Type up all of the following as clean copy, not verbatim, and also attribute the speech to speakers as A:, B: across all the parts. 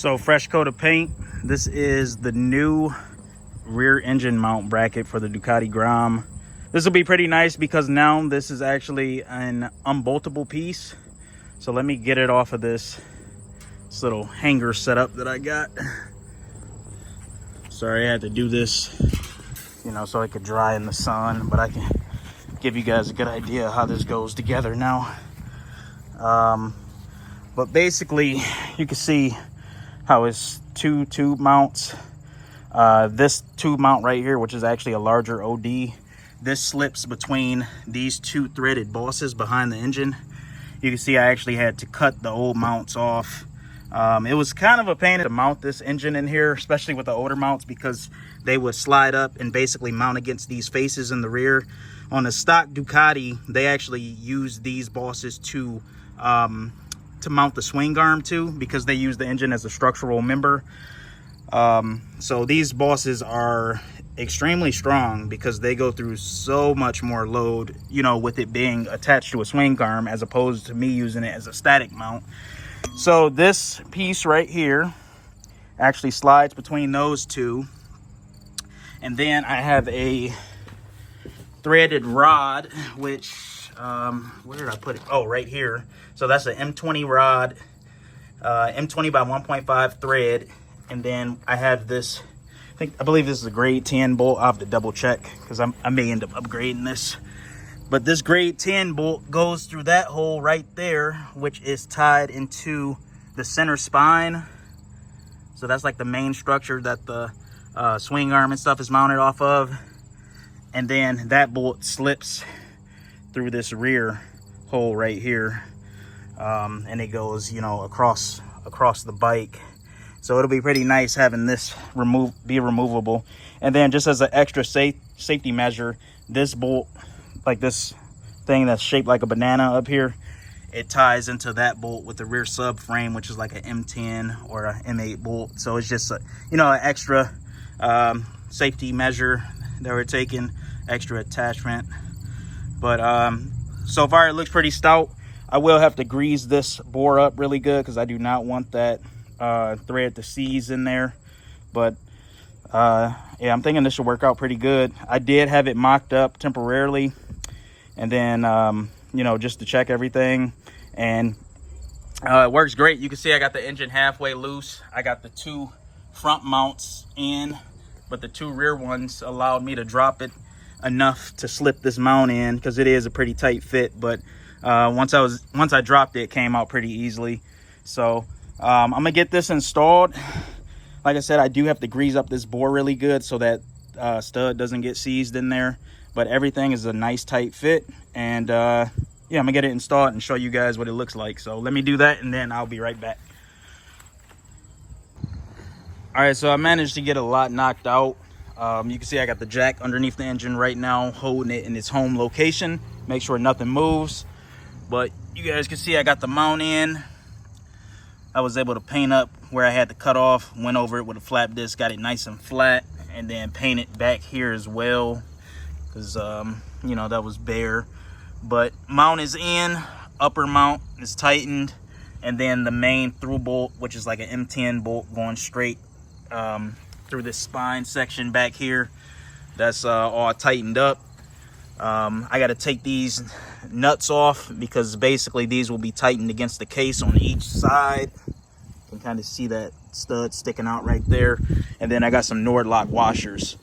A: So fresh coat of paint. This is the new rear engine mount bracket for the Ducati Grom. This will be pretty nice because now this is actually an unboltable piece. So let me get it off of this little hanger setup that I got. Sorry, I had to do this, you know, so it could dry in the sun, but I can give you guys a good idea how this goes together now. But basically, you can see how it's two tube mounts. This tube mount right here, which is actually a larger OD, this slips between these two threaded bosses behind the engine. You can see I actually had to cut the old mounts off. It was kind of a pain to mount this engine in here, especially with the older mounts, because they would slide up and basically mount against these faces in the rear. On the stock Ducati, they actually use these bosses to mount the swing arm to, because they use the engine as a structural member. So these bosses are extremely strong because they go through so much more load, you know, with it being attached to a swing arm as opposed to me using it as a static mount. So this piece right here actually slides between those two. And then I have a threaded rod, which, where did I put it? Oh, right here. So that's an M20 rod, M20 by 1.5 thread. And then I have this, I believe this is a grade 10 bolt. I'll have to double check because I may end up upgrading this. But this grade 10 bolt goes through that hole right there, which is tied into the center spine. So that's like the main structure that the swing arm and stuff is mounted off of. And then that bolt slips through this rear hole right here. And it goes, you know, across the bike. So it'll be pretty nice having this be removable. And then just as an extra safety measure, this bolt, like this thing that's shaped like a banana up here, it ties into that bolt with the rear subframe, which is like an M10 or a M8 bolt. So it's just a, you know, an extra safety measure that we're taking, extra attachment. But so far it looks pretty stout. I will have to grease this bore up really good because I do not want that thread to seize in there. But yeah, I'm thinking this should work out pretty good. I did have it mocked up temporarily, and then you know, just to check everything, and it works great. You can see I got the engine halfway loose. I got the two front mounts in, but the two rear ones allowed me to drop it enough to slip this mount in, because it is a pretty tight fit. But once I dropped it, it came out pretty easily. So I'm gonna get this installed. Like I said, I do have to grease up this bore really good so that stud doesn't get seized in there. But everything is a nice tight fit. And yeah, I'm gonna get it installed and show you guys what it looks like. So let me do that and then I'll be right back. All right, so I managed to get a lot knocked out. You can see I got the jack underneath the engine right now, holding it in its home location. Make sure nothing moves. But you guys can see I got the mount in. I was able to paint up where I had to cut off, went over it with a flap disc, got it nice and flat, and then paint it back here as well, because you know, that was bare. But mount is in, upper mount is tightened, and then the main through bolt, which is like an M10 bolt going straight through this spine section back here, that's all tightened up. I got to take these nuts off because basically these will be tightened against the case on each side. You can kind of see that stud sticking out right there. And then I got some Nordlock washers.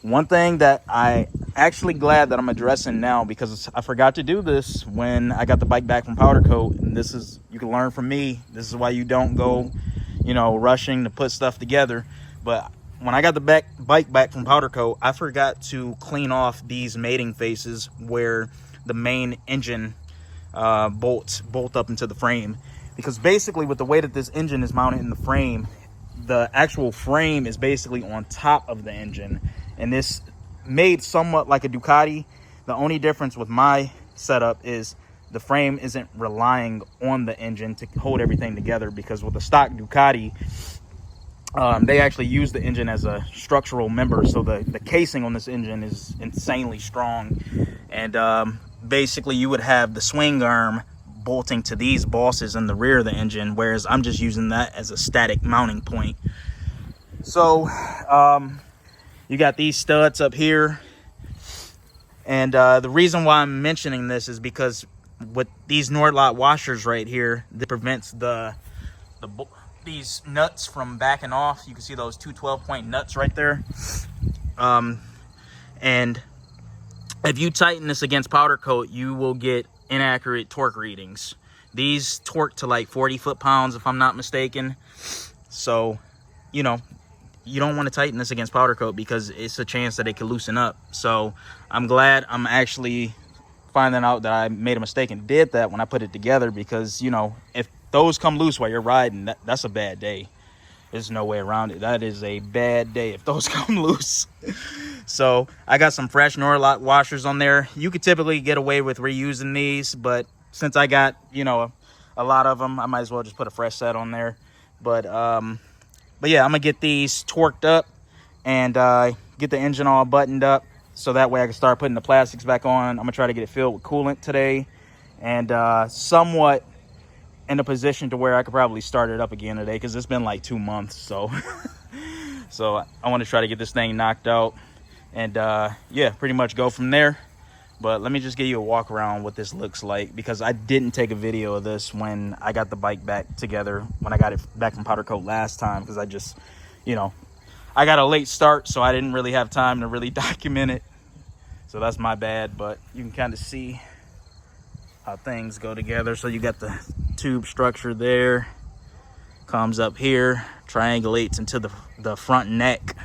A: One thing that I actually glad that I'm addressing now, because I forgot to do this when I got the bike back from powder coat, and this is, you can learn from me, this is why you don't go, you know, rushing to put stuff together. But when I got the bike back from powder coat, I forgot to clean off these mating faces where the main engine bolts bolt up into the frame. Because basically with the way that this engine is mounted in the frame, the actual frame is basically on top of the engine. And this made somewhat like a Ducati. The only difference with my setup is the frame isn't relying on the engine to hold everything together, because with the stock Ducati, they actually use the engine as a structural member. So the casing on this engine is insanely strong. And basically you would have the swing arm bolting to these bosses in the rear of the engine, whereas I'm just using that as a static mounting point. So you got these studs up here, and the reason why I'm mentioning this is because with these Nordlot washers right here, that prevents these nuts from backing off. You can see those two 12-point nuts right there. And if you tighten this against powder coat, you will get inaccurate torque readings. These torque to like 40 foot-pounds, if I'm not mistaken. So, you know, you don't want to tighten this against powder coat because it's a chance that it could loosen up. So I'm glad I'm actually finding out that I made a mistake and did that when I put it together, because, you know, if those come loose while you're riding, that's a bad day. There's no way around it. That is a bad day if those come loose. So I got some fresh Nordlot washers on there. You could typically get away with reusing these, but since I got, you know, a lot of them, I might as well just put a fresh set on there. But yeah, I'm gonna get these torqued up and get the engine all buttoned up, so that way I can start putting the plastics back on. I'm gonna try to get it filled with coolant today, and somewhat in a position to where I could probably start it up again today, because it's been like 2 months. So so I want to try to get this thing knocked out, and yeah, pretty much go from there. But let me just give you a walk around what this looks like, because I didn't take a video of this when I got the bike back together, when I got it back from powder coat last time, because I just, you know, I got a late start, so I didn't really have time to really document it. So that's my bad, but you can kind of see how things go together. So you got the tube structure there, comes up here, triangulates into the front neck.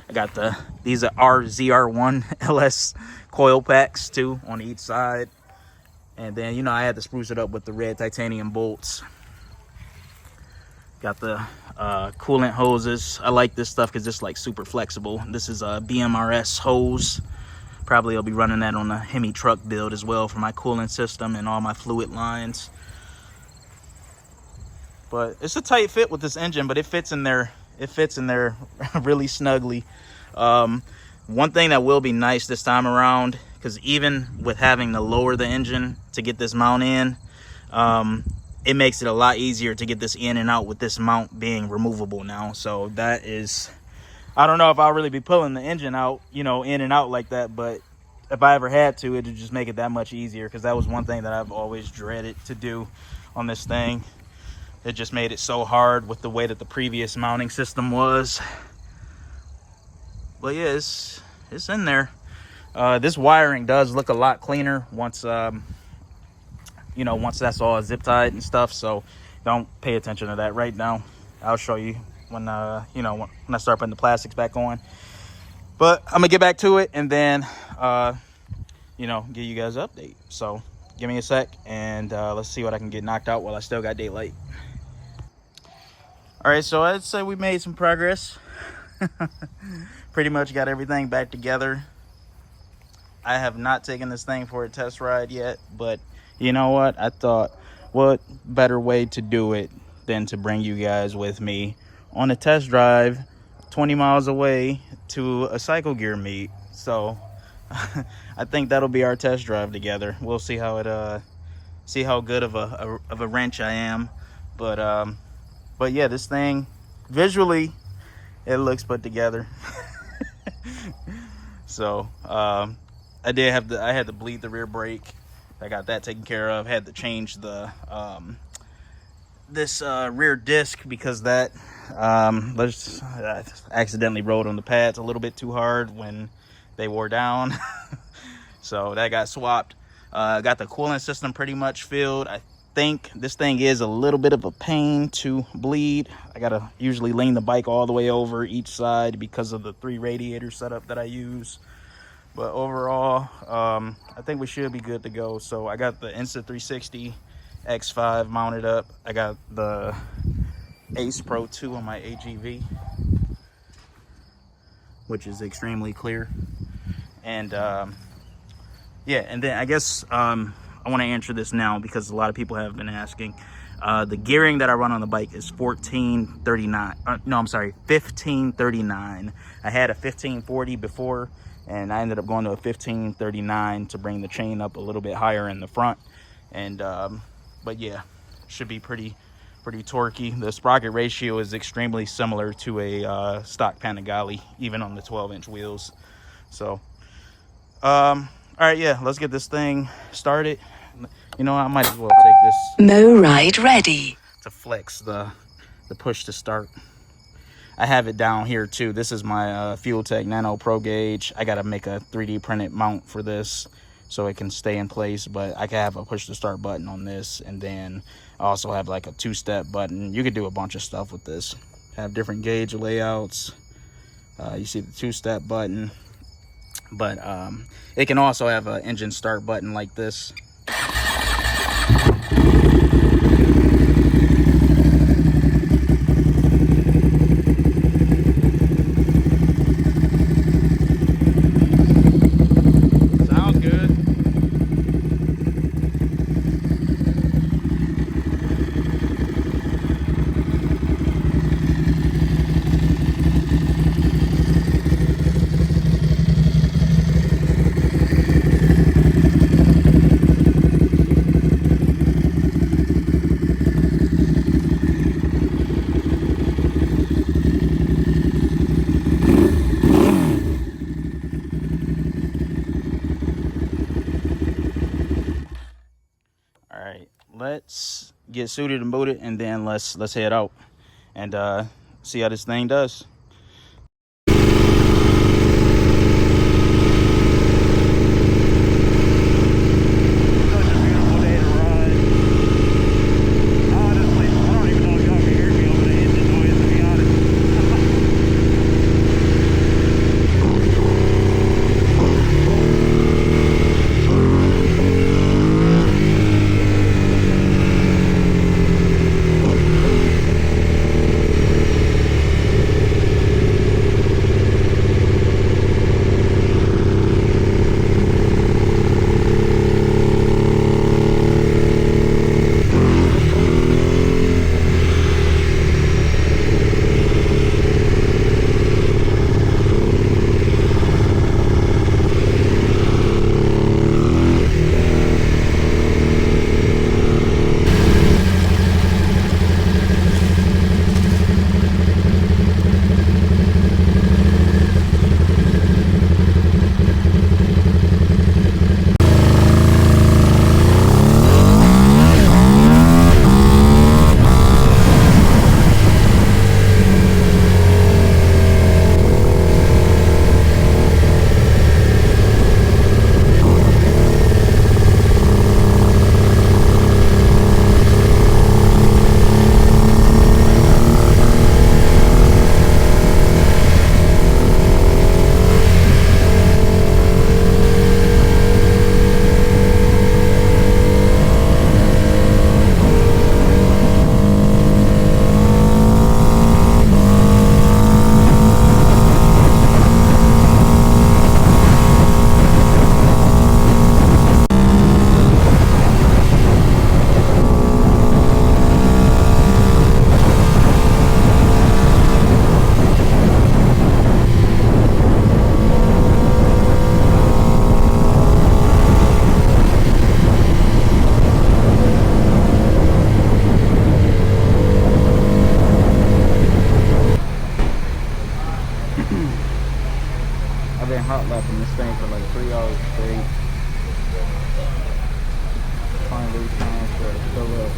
A: I got these are ZR1 LS coil packs too on each side, and then, you know, I had to spruce it up with the red titanium bolts. Got the coolant hoses. I like this stuff because it's like super flexible. This is a BMRS hose. Probably I'll be running that on a Hemi truck build as well for my coolant system and all my fluid lines. But it's a tight fit with this engine, but it fits in there. It fits in there really snugly. One thing that will be nice this time around, because even with having to lower the engine to get this mount in, it makes it a lot easier to get this in and out with this mount being removable now. So that is, I don't know if I'll really be pulling the engine out, you know, in and out like that, but if I ever had to, it would just make it that much easier, because that was one thing that I've always dreaded to do on this thing. It just made it so hard with the way that the previous mounting system was. But yeah, it's in there. This wiring does look a lot cleaner once, you know, once that's all zip tied and stuff. So don't pay attention to that right now. I'll show you when, you know, when I start putting the plastics back on. But I'm gonna get back to it, and then, you know, give you guys an update. So give me a sec, and let's see what I can get knocked out while I still got daylight. All right, so I'd say we made some progress. Pretty much got everything back together. I have not taken this thing for a test ride yet, but you know what? I thought, what better way to do it than to bring you guys with me on a test drive 20 miles away to a cycle gear meet. So I think that'll be our test drive together. We'll see how it see how good of a wrench I am. But yeah, this thing visually, it looks put together. So I had to bleed the rear brake. I got that taken care of. Had to change the this rear disc, because that I accidentally rode on the pads a little bit too hard when they wore down. So that got swapped. Got the coolant system pretty much filled. I think this thing is a little bit of a pain to bleed. I gotta usually lean the bike all the way over each side because of the 3 radiator setup that I use. But overall, I think we should be good to go. So I got the Insta360 X5 mounted up. I got the Ace Pro 2 on my AGV, which is extremely clear. And yeah, and then I guess I want to answer this now because a lot of people have been asking. The gearing that I run on the bike is 1439. No, I'm sorry, 1539. I had a 1540 before, and I ended up going to a 1539 to bring the chain up a little bit higher in the front. And But yeah, should be pretty torquey. The sprocket ratio is extremely similar to a stock Panigale, even on the 12-inch wheels. So all right, yeah, let's get this thing started. You know, I might as well take this
B: Mo ride ready
A: to flex the push to start. I have it down here too. This is my Fuel Tech Nano Pro Gauge. I gotta make a 3D printed mount for this so it can stay in place, but I can have a push to start button on this, and then I also have like a 2-step button. You could do a bunch of stuff with this. Have different gauge layouts. You see the 2-step button, but it can also have an engine start button like this. Let's get suited and booted, and then let's head out and see how this thing does. I've been hot lapping this thing for like 3 hours straight. Finally time to fill up.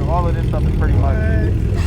A: all of this stuff is pretty much